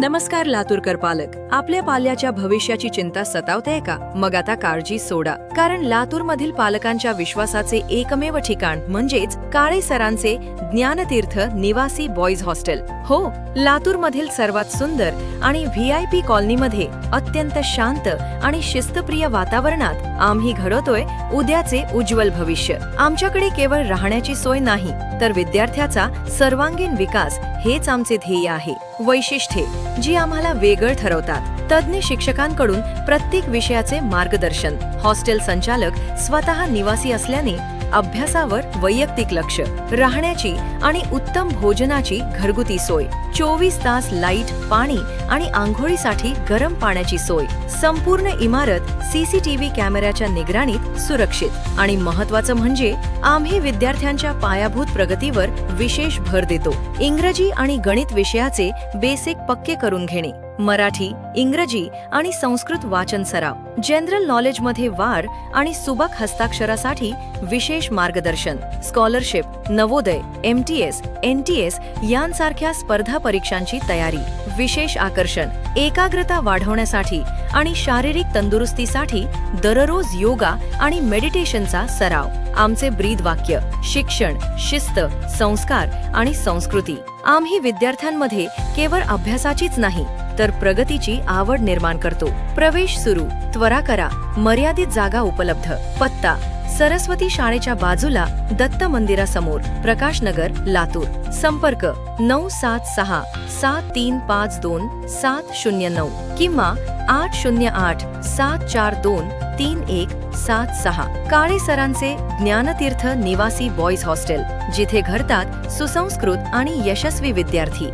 नमस्कार लातूरकर पालक. आपल्या पाल्याच्या भविष्याची चिंता सतावते का? मग आता काळजी सोडा, कारण लातूरमधील पालकांच्या विश्वासाचे एकमेव ठिकाण म्हणजेच काळे सरांचे ज्ञानतीर्थ निवासी बॉईज हॉस्टेल. हो, लातूरमधील सर्वात सुंदर आणि VIP कॉलनीमध्ये अत्यंत शांत आणि शिस्तप्रिय वातावरणात आम्ही घडवतोय उद्याचे उज्ज्वल भविष्य. आमच्याकडे केवळ राहण्याची सोय नाही, तर विद्यार्थ्याचा सर्वांगीण विकास हेच आमचे ध्येय आहे. वैशिष्ट्ये जी आम्हाला वेगळं ठरवतात: तज्ञ शिक्षकांकडून प्रत्येक विषयाचे मार्गदर्शन, हॉस्टेल संचालक स्वतः निवासी असल्याने अभ्यासावर वैयक्तिक लक्ष, राहण्याची आणि उत्तम भोजनाची घरगुती सोय, 24 तास लाईट, पाणी आणि आंघोळीसाठी गरम पाण्याची सोय, संपूर्ण इमारत CCTV कॅमेऱ्याच्या निगराणीत सुरक्षित. आणि महत्त्वाचं म्हणजे आम्ही विद्यार्थ्यांच्या पायाभूत प्रगतीवर विशेष भर देतो. इंग्रजी आणि गणित विषयाचे बेसिक पक्के करून घेणे, मराठी, इंग्रजी आणि संस्कृत वाचन सराव, जनरल नॉलेजमध्ये वाढ आणि सुबक हस्ताक्षरासाठी विशेष मार्गदर्शन, स्कॉलरशिप, नवोदय, MTS, NTS यांसारख्या स्पर्धा परीक्षांची तयारी, विशेष आकर्षण, एकाग्रता वाढवण्यासाठी आणि शारीरिक तंदुरुस्तीसाठी दररोज योगा आणि मेडिटेशनचा सराव. आमचे ब्रीद वाक्य: शिक्षण, शिस्त, संस्कार आणि संस्कृती. आम्ही विद्यार्थ्यांमध्ये केवळ अभ्यासाचीच नाही, तर प्रगतीची आवड निर्माण करतो. प्रवेश सुरू, त्वरा करा. मर्यादित जागा उपलब्ध. पत्ता: सरस्वती शाळेच्या बाजूला, दत्त मंदिरासमोर, प्रकाशनगर, लातूर. संपर्क: 976-7352-709 किंवा 808-742-3176. काळे सरांचे ज्ञानतीर्थ निवासी बॉईज हॉस्टेल, जिथे घडतात सुसंस्कृत आणि यशस्वी विद्यार्थी.